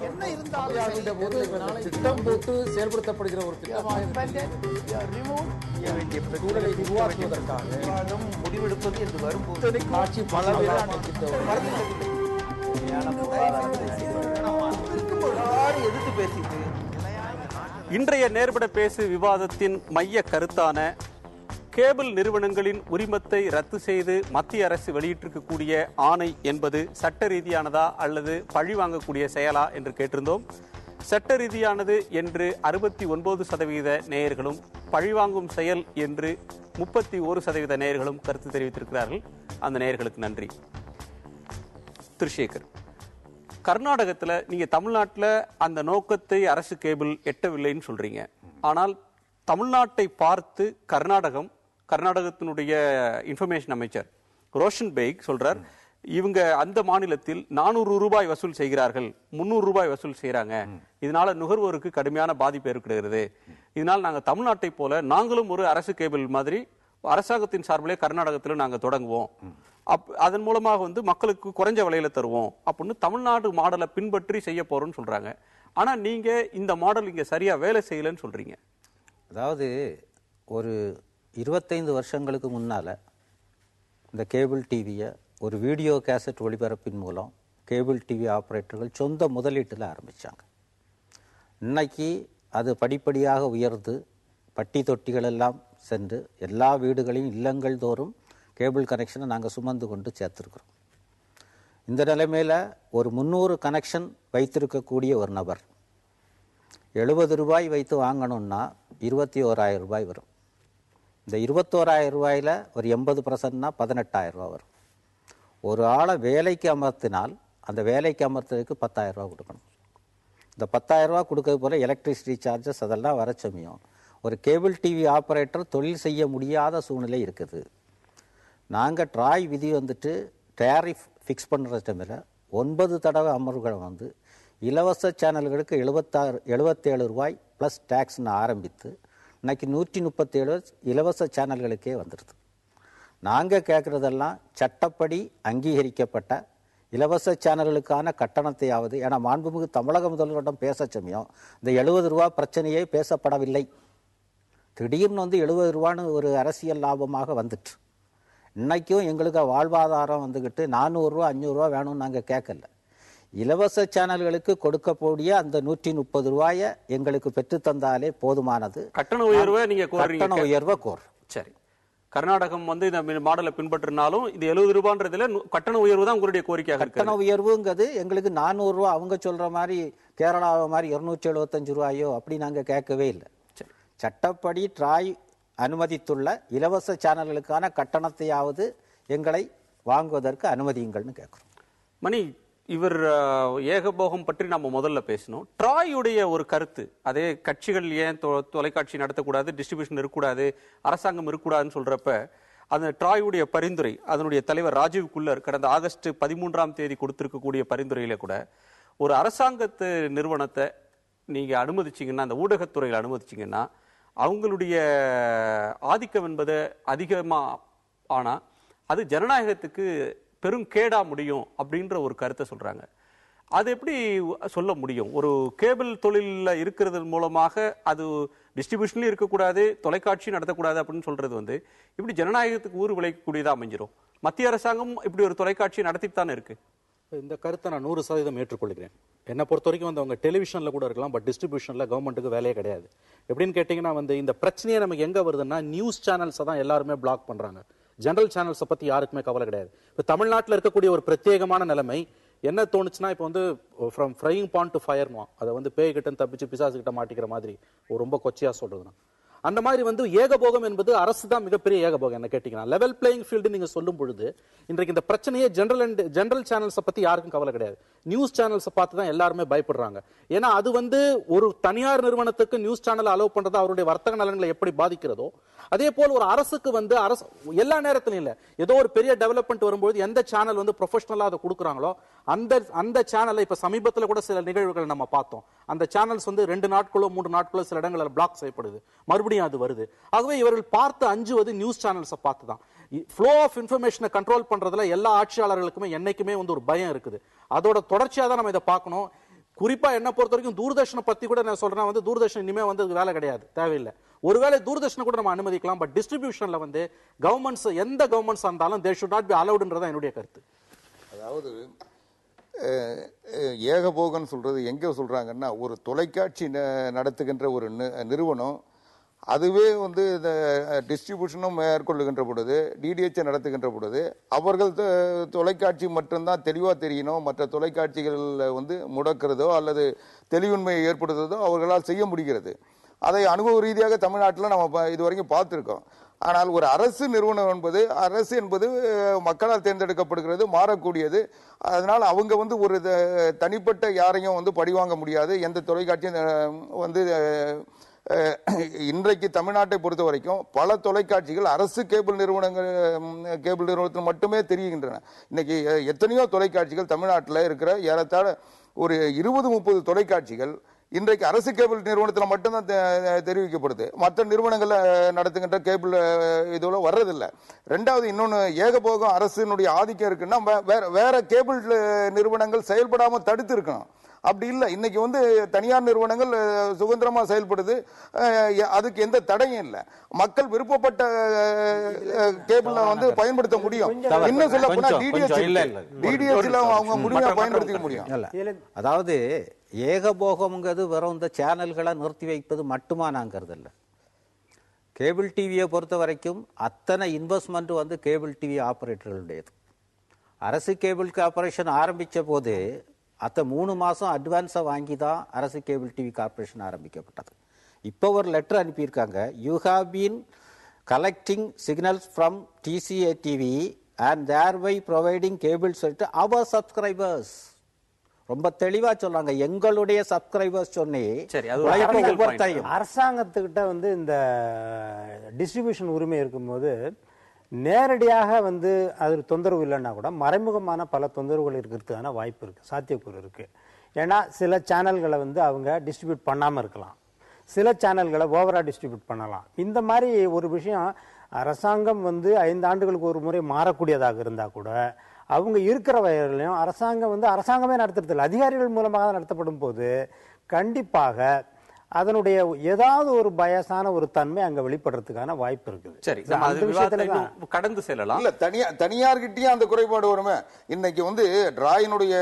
என்ன இருந்தாலும் திட்டம் போட்டு செயல்படுத்தப்படுகிற ஒரு சூழலை உருவாக்குவதற்காக முடிவெடுப்பது என்று வரும்போது ஆட்சி எதிர்த்து பேசிட்டு இன்றைய நேர்பட பேசு விவாதத்தின் மைய கருத்தான கேபிள் நிறுவனங்களின் உரிமத்தை ரத்து செய்து மத்திய அரசு வெளியிட்டிருக்கக்கூடிய ஆணை என்பது சட்ட ரீதியானதா அல்லது பழி வாங்கக்கூடிய செயலா என்று கேட்டிருந்தோம். சட்ட ரீதியானது என்று 69% நேயர்களும், பழிவாங்கும் செயல் என்று 31% நேயர்களும் கருத்து தெரிவித்திருக்கிறார்கள். அந்த நேயர்களுக்கு நன்றி. திருஷேகர், கர்நாடகத்தில் நீங்க தமிழ்நாட்டில் அந்த நோக்கத்தை அரசு கேபிள் எட்டவில்லைன்னு சொல்றீங்க. ஆனால் தமிழ்நாட்டை பார்த்து கர்நாடகத்தினுடைய இன்ஃபர்மேஷன் அமைச்சர் ரோஷன் பெய்க் சொல்றார், இவங்க அந்த மாநிலத்தில் 400 ரூபாய் வசூல் செய்கிறார்கள், 300 ரூபாய் வசூல் செய்யறாங்க, இதனால நுகர்வோருக்கு கடுமையான பாதிப்பு ஏற்படுகிறது. இதனால் நாங்கள் தமிழ்நாட்டை போல நாங்களும் ஒரு அரசு கேபிள் மாதிரி அரசாங்கத்தின் சார்பிலே கர்நாடகத்தில் நாங்கள் தொடங்குவோம், அதன் மூலமாக மக்களுக்கு குறைஞ்ச விலையில தருவோம் அப்படின்னு தமிழ்நாடு மாடலை பின்பற்றி செய்ய போறோம்னு சொல்றாங்க. ஆனா நீங்க இந்த மாடல் இங்க சரியா வேலை செய்யலன்னு சொல்றீங்க. அதாவது ஒரு 25 வருஷங்களுக்கு முன்னால இந்த கேபிள் டிவியை ஒரு வீடியோ கேசட் ஒளிபரப்பின் மூலம் கேபிள் டிவி ஆபரேட்டர்கள் சொந்த முதலீட்டில் ஆரம்பித்தாங்க. இன்னைக்கு அது படிப்படியாக உயர்ந்து பட்டி தொட்டிகள் எல்லாம் சென்று எல்லா வீடுகளையும் இல்லங்கள் தோறும் கேபிள் கனெக்ஷனை நாங்கள் சுமந்து கொண்டு சேர்த்துருக்குறோம். இந்த நிலைமையில் ஒரு 300 கனெக்ஷன் வைத்திருக்கக்கூடிய ஒரு நபர் 70 ரூபாய் வைத்து வாங்கணும்னா 21,000 ரூபாய் வரும். இந்த 21,000 ரூபாயில் ஒரு 80%னா 18,000 ரூபா வரும். ஒரு ஆளை வேலைக்கு அமர்த்தினால் அந்த வேலைக்கு அமர்த்ததுக்கு 10,000 ரூபா கொடுக்கணும். இந்த 10,000 ரூபா கொடுக்கறது போல எலக்ட்ரிசிட்டி சார்ஜஸ் அதெல்லாம் வர சமயம் ஒரு கேபிள் டிவி ஆப்ரேட்டர் தொழில் செய்ய முடியாத சூழ்நிலை இருக்குது. நாங்கள் ட்ராய் விதி டேரிஃப் ஃபிக்ஸ் பண்ணுற டைமில் 9 தடவை அமர்வுகளை இலவச சேனல்களுக்கு 77 ரூபாய் ப்ளஸ் டேக்ஸ்னு ஆரம்பித்து இன்னைக்கு 137 இலவச சேனல்களுக்கே வந்துடுது. நாங்கள் கேட்குறதெல்லாம் சட்டப்படி அங்கீகரிக்கப்பட்ட இலவச சேனல்களுக்கான கட்டணத்தையாவது, ஏன்னா மாண்புமிகு தமிழக முதல்வரிடம் பேச சமயம் இந்த 70 ரூபா பிரச்சனையே பேசப்படவில்லை. திடீர்னு 70 ரூபான்னு ஒரு அரசியல் லாபமாக வந்துட்டு இன்னைக்கும் எங்களுக்கு வாழ்வாதாரம் 400 ரூபா 500 ரூபா வேணும்னு நாங்கள் கேட்கல. இலவச சேனல்களுக்கு கொடுக்கக்கூடிய அந்த 130 ரூபாயை எங்களுக்கு பெற்று தந்தாலே போதுமானது. கட்டண உயர்வை நீங்க கட்டண உயர்வை கோரும். சரி, கர்நாடகம் இந்த மாடலை பின்பற்றினாலும் இது 70 ரூபான்றதுல கட்டண உயர்வு தான் உங்களுடைய கோரிக்கையாக இருக்கு. கட்டண உயர்வுங்கிறது எங்களுக்கு 400 ரூபா, அவங்க சொல்ற மாதிரி கேரளாவை மாதிரி 275 ரூபாயோ அப்படி நாங்க கேட்கவே இல்லை. சட்டப்படி ட்ராய் அனுமதித்துள்ள இலவச சேனல்களுக்கான கட்டணத்தையாவது எங்களை வாங்குவதற்கு அனுமதியுங்கள்னு கேட்கிறோம். மணி, இவர் ஏகபோகம் பற்றி நம்ம முதல்ல பேசணும். ட்ராயுடைய ஒரு கருத்து, அதே கட்சிகள் ஏன் தொலைக்காட்சி நடத்தக்கூடாது, டிஸ்ட்ரிபியூஷன் இருக்கக்கூடாது, அரசாங்கம் இருக்கக்கூடாதுன்னு சொல்றப்ப அந்த ட்ராயுடைய பரிந்துரை, அதனுடைய தலைவர் ராஜீவ் குல்லர் கடந்த ஆகஸ்ட் 13ஆம் தேதி கொடுத்திருக்கக்கூடிய பரிந்துரையில கூட ஒரு அரசாங்கத்து நிறுவனத்தை நீங்க அனுமதிச்சீங்கன்னா, அந்த ஊடகத்துறையில் அனுமதிச்சீங்கன்னா அவங்களுடைய ஆதிக்கம் என்பது அதிகமா ஆனா அது ஜனநாயகத்துக்கு பெரும் கேடா முடியும் அப்படின்ற ஒரு கருத்தை சொல்றாங்க. அது எப்படி சொல்ல முடியும்? ஒரு கேபிள் தொழில இருக்கிறது மூலமாக அது டிஸ்ட்ரிபியூஷன்லயும் இருக்கக்கூடாது, தொலைக்காட்சி நடத்தக்கூடாது அப்படின்னு சொல்றது இப்படி ஜனநாயகத்துக்கு ஊறு விளைக்கக்கூடியதா அமைஞ்சிரும். மத்திய அரசாங்கம் இப்படி ஒரு தொலைக்காட்சி நடத்திட்டு தானே இருக்கு. இந்த கருத்தை நான் 100% ஏற்றுக்கொள்கிறேன். என்னை பொறுத்த வரைக்கும் அவங்க டெலிவிஷன்ல கூட இருக்கலாம், பட் டிஸ்ட்ரிபியூஷன்ல கவர்மெண்ட்டுக்கு வேலையே கிடையாது. எப்படின்னு கேட்டீங்கன்னா இந்த பிரச்சனையே நமக்கு எங்க வருதுன்னா, நியூஸ் சேனல்ஸை தான் எல்லாருமே பிளாக் பண்றாங்க. ஜெனரல் சேனல்ஸை பத்தி யாருக்குமே கவலை கிடையாது. இப்போ தமிழ்நாட்டில் இருக்கக்கூடிய ஒரு பிரத்யேகமான நிலைமை என்ன தோணுச்சுன்னா, இப்போ ஃப்ரம் ஃப்ரையிங் பான் டு ஃபயர்மா, அதை பேய்கிட்ட தப்பிச்சு பிசாசு கிட்ட மாட்டிக்கிற மாதிரி ரொம்ப கொச்சையா சொல்றதுன்னா, அந்த மாதிரி ஏகபோகம் என்பது அரசு தான் மிகப்பெரிய ஏகபோகம். என்ன கேட்டீங்கன்னா, லெவல் பிளேயிங் ஃபீல்டு நீங்க சொல்லும் பொழுது இன்றைக்கு இந்த பிரச்சனையே ஜெனரல் சேனல்ஸை பத்தி யாருக்கும் கவலை கிடையாது. நியூஸ் சேனல்ஸை பார்த்து தான் எல்லாருமே பயப்படுறாங்க. ஏன்னா அது ஒரு தனியார் நிறுவனத்துக்கு நியூஸ் சேனல் அலோவ் பண்றது அவருடைய வர்த்தக நலன்களை எப்படி பாதிக்கிறதோ, அதே போல் ஒரு அரசுக்கு அரசு எல்லா நேரத்திலும் இல்ல, ஏதோ ஒரு பெரிய டெவலப்மெண்ட் வரும்போது எந்த சேனல் ப்ரொஃபஷனலா அதை கொடுக்குறாங்களோ அந்த சேனலை இப்ப சமீபத்தில் கூட சில நிகழ்வுகள் நம்ம பார்த்தோம். அந்த சேனல்ஸ் 2 நாட்களோ 3 நாட்களோ சில இடங்களில் பிளாக் செய்யப்படுது, மறுபடியும் அது வருது. ஆகவே இவர்கள் பார்த்து அஞ்சுவது நியூஸ் சேனல்ஸை பார்த்து தான். ஃப்ளோ ஆஃப் இன்ஃபர்மேஷனை கண்ட்ரோல் பண்றதுல எல்லா ஆட்சியாளர்களுக்குமே என்னைக்குமே ஒரு பயம் இருக்குது. அதோட தொடர்ச்சியா தான் நம்ம இதை பார்க்கணும். குறிப்பா என்ன பொறுத்த வரைக்கும் தூர்தர்ஷனை பத்தி கூட நான் சொல்றேன் வந்து தூர்தர்ஷன் இனிமே வந்து வேலை கிடையாது, தேவையில்லை. ஒருவேளை தூர்தர்ஷனை கூட நம்ம அனுமதிக்கலாம், பட் டிஸ்ட்ரிபியூஷன்ல வந்து கவர்மெண்ட்ஸ் எந்த கவர்மெண்ட்ஸ் இருந்தாலும் தே ஷுட் நாட் பி அலௌடுன்றதான் என்னுடைய கருத்து. அதாவது ஏகபோகன் சொல்றது எங்க சொல்றாங்கன்னா, ஒரு தொலைக்காட்சி நடத்துகின்ற ஒரு நிறுவனம் அதுவே வந்து இந்த டிஸ்ட்ரிபியூஷனும் மேற்கொள்ளுகின்ற பொழுது, டிடிஹெச் நடத்துகின்ற பொழுது அவர்கள் தொலைக்காட்சி மட்டும்தான் தெளிவாக தெரியணும், மற்ற தொலைக்காட்சிகளில் வந்து முடக்கிறதோ அல்லது தெளிவின்மையை ஏற்படுத்துறதோ அவர்களால் செய்ய முடிகிறது. அதை அனுபவ ரீதியாக தமிழ்நாட்டில் நம்ம இதுவரைக்கும் பார்த்துருக்கோம். ஆனால் ஒரு அரசு நிறுவனம் என்பது, அரசு என்பது மக்களால் தேர்ந்தெடுக்கப்படுகிறது, மாறக்கூடியது. அதனால் அவங்க வந்து ஒரு தனிப்பட்ட யாரையும் வந்து பழிவாங்க முடியாது. எந்த தொலைக்காட்சியும் வந்து இன்றைக்கு தமிழ்நாட்டை பொறுத்த வரைக்கும் பல தொலைக்காட்சிகள் அரசு கேபிள் நிறுவனத்தில் மட்டுமே தெரிகின்றன. இன்னைக்கு எத்தனையோ தொலைக்காட்சிகள் தமிழ்நாட்டில் இருக்கிற ஏறத்தாழ ஒரு 20-30 தொலைக்காட்சிகள் இன்றைக்கு அரசு கேபிள் நிறுவனத்தில் மட்டும்தான் தெரிவிக்கப்படுது. மற்ற நிறுவனங்கள் நடத்துகின்ற கேபிள் இதுல வர்றதில்லை. ரெண்டாவது, இன்னொன்று, ஏகபோகம் அரசினுடைய ஆதிக்கம் இருக்குன்னா வேற கேபிள் நிறுவனங்கள் செயல்படாம தடுத்து இருக்கணும். அப்படி இல்லை. இன்னைக்கு வந்து தனியார் நிறுவனங்கள் சுதந்திரமா செயல்படுது, அதுக்கு எந்த தடையும் இல்லை. மக்கள் விருப்பப்பட்ட கேபிள் வந்து பயன்படுத்த முடியும். இன்னும் சொல்ல போனா டிடிஹெச்ல அவங்க முழுமையா பயன்படுத்திக்க முடியும். அதாவது ஏகபோகம்ங்கிறது வெறும் இந்த சேனல்களை நிறுத்தி வைப்பது மட்டுமா நாங்கிறது இல்லை. கேபிள் டிவியை பொறுத்த வரைக்கும் அத்தனை இன்வெஸ்ட்மெண்ட் வந்து கேபிள் டிவி ஆபரேட்டர்களுடையது. அரசு கேபிள் கார்பரேஷன் ஆரம்பித்த போது அத்த 3 மாதம் அட்வான்ஸை வாங்கி தான் அரசு கேபிள் டிவி கார்பரேஷன் ஆரம்பிக்கப்பட்டது. இப்போ ஒரு லெட்டர் அனுப்பியிருக்காங்க, you have been collecting signals from TCA TV and தேர்வை providing cable to our subscribers. ரொம்ப தெளிவா சொல்றாங்க, எங்களுடைய சப்ஸ்கிரைபர்ஸ் சொன்னி. அரசாங்கத்துக்கிட்ட வந்து இந்த டிஸ்ட்ரிபியூஷன் உரிமை இருக்கும்போது நேரடியாக வந்து அது தொந்தரவு இல்லைன்னா கூட மறைமுகமான பல தொந்தரவுகள் இருக்கிறதுக்கான வாய்ப்பு இருக்குது, சாத்தியக்கூறு இருக்குது. ஏன்னா சில சேனல்களை வந்து அவங்க டிஸ்ட்ரிபியூட் பண்ணாமல் இருக்கலாம், சில சேனல்களை ஓவராக டிஸ்ட்ரிபியூட் பண்ணலாம். இந்த மாதிரி ஒரு விஷயம் அரசாங்கம் வந்து 5 ஆண்டுகளுக்கு ஒரு முறை மாறக்கூடியதாக இருந்தால் கூட அவங்க இருக்கிற வயதிலையும் அரசாங்கம் வந்து அரசாங்கமே நடத்துறதில்லை, அதிகாரிகள் மூலமாக நடத்தப்படும் போது கண்டிப்பாக அதனுடைய ஏதாவது ஒரு பயசான ஒரு தன்மை அங்க வெளிப்படுறதுக்கான வாய்ப்பு இருக்குது. சரி, கடந்து செல்லலாம். இல்ல, தனியார்கிட்டயும் அந்த குறைபாடு வருமே. இன்னைக்கு வந்து டிராயினுடைய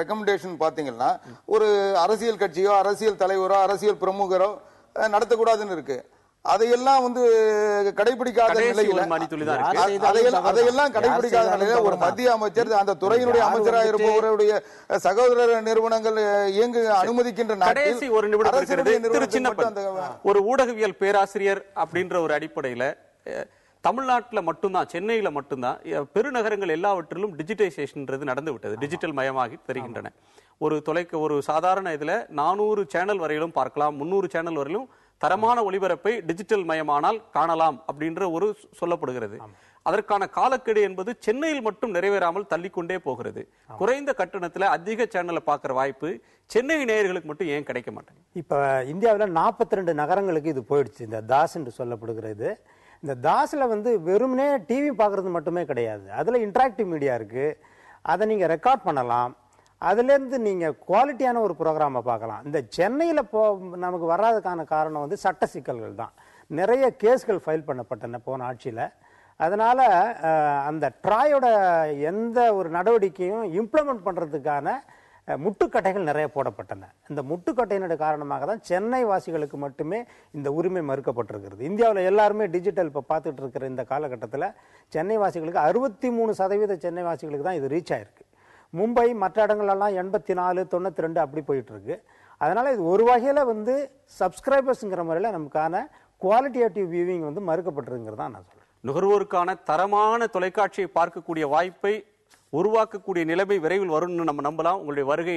ரெக்கமெண்டேஷன் பாத்தீங்கன்னா, ஒரு அரசியல் கட்சியோ அரசியல் தலைவரோ அரசியல் பிரமுகரோ நடத்தக்கூடாதுன்னு இருக்கு. அதையெல்லாம் வந்து கடைபிடிக்காத நிலையில அதையெல்லாம் கடைபிடிக்காத நிலையில ஒரு மத்திய அமைச்சர் அந்த துறையினுடைய அமைச்சராக இருப்பவருடைய சகோதர நிறுவனங்கள் இயங்கு அனுமதிக்கின்ற நாட்டில் ஒரு நிமிடம் ஒரு ஊடகவியல் பேராசிரியர் அப்படின்ற ஒரு அடிப்படையில தமிழ்நாட்டில் மட்டும்தான், சென்னையில மட்டும்தான் பெருநகரங்கள் எல்லாவற்றிலும் டிஜிட்டைசேஷன்ன்றது நடந்து விட்டது, டிஜிட்டல் மயமாகி தெரிகின்றன. ஒரு சாதாரண இதுல 400 சேனல் வரையிலும் பார்க்கலாம், 300 சேனல் வரையிலும் தரமான ஒளிபரப்பை டிஜிட்டல் மயமானால் காணலாம் அப்படின்ற ஒரு சொல்லப்படுகிறது. அதற்கான காலக்கெடு என்பது சென்னையில் மட்டும் நிறைவேறாமல் தள்ளிக்கொண்டே போகிறது. குறைந்த கட்டணத்துல அதிக சேனலை பார்க்கிற வாய்ப்பு சென்னை நேயர்களுக்கு மட்டும் ஏன் கிடைக்க மாட்டேங்குது? இப்ப இந்தியாவில் 42 நகரங்களுக்கு இது போயிடுச்சு, இந்த தாஸ் என்று சொல்லப்படுகிறது. இந்த தாஸ்ல வந்து வெறுமனே டிவி பார்க்கறது மட்டுமே கிடையாது, அதுல இன்டராக்டிவ் மீடியா இருக்கு, அதை நீங்க ரெக்கார்ட் பண்ணலாம், அதுலேருந்து நீங்கள் குவாலிட்டியான ஒரு ப்ரோக்ராமை பார்க்கலாம். இந்த சென்னையில் நமக்கு வராதுக்கான காரணம் வந்து சட்ட சிக்கல்கள் தான். நிறைய கேஸ்கள் ஃபைல் பண்ணப்பட்டன போன ஆட்சியில். அதனால் அந்த ட்ராயோட எந்த ஒரு நடவடிக்கையும் இம்ப்ளிமெண்ட் பண்ணுறதுக்கான முட்டுக்கட்டைகள் நிறைய போடப்பட்டன. இந்த முட்டுக்கட்டையினுடைய காரணமாக தான் சென்னை வாசிகளுக்கு மட்டுமே இந்த உரிமை மறுக்கப்பட்டிருக்கிறது. இந்தியாவில் எல்லாருமே டிஜிட்டல் இப்போ பார்த்துட்டு இருக்கிற இந்த காலகட்டத்தில் சென்னை வாசிகளுக்கு 63% சென்னை வாசிகளுக்கு தான் இது ரீச் ஆயிருக்கு. மும்பை மற்ற இடங்கள்லாம் 84, 92 அப்படி போயிட்டு இருக்கு. அதனால இது ஒரு வகையில் வந்து சப்ஸ்கிரைபர்ஸ்ங்கிற முறையில் நமக்கான குவாலிட்டேட்டிவ் வியூவிங் வந்து மறுக்கப்பட்டிருங்கிறது தான் நான் சொல்றேன். நுகர்வோருக்கான தரமான தொலைக்காட்சியை பார்க்கக்கூடிய வாய்ப்பை உருவாக்கக்கூடிய நிலைமை விரைவில் வரும்னு நம்ம நம்பலாம். உங்களுடைய வருகை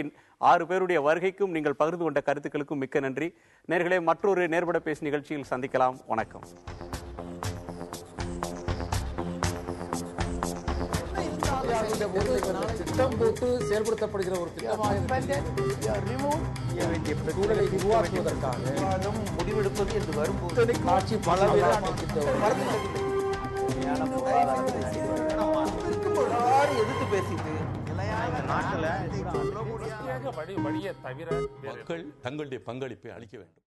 6 பேருடைய வருகைக்கும் நீங்கள் பகிர்ந்து கொண்ட கருத்துக்களுக்கும் மிக்க நன்றி. நேர்களே, மற்றொரு நேர்பட பேசு நிகழ்ச்சியில் சந்திக்கலாம். வணக்கம். திட்டம் போட்டு செயல்படுத்தப்படுகிற ஒரு திட்டமாக சூழலை உருவாக்குவதற்காக முடிவெடுப்பது என்று வரும்போது ஆட்சி எதிர்த்து பேசிட்டு வழியை தவிர மக்கள் தங்களுடைய பங்களிப்பை அளிக்க வேண்டும்.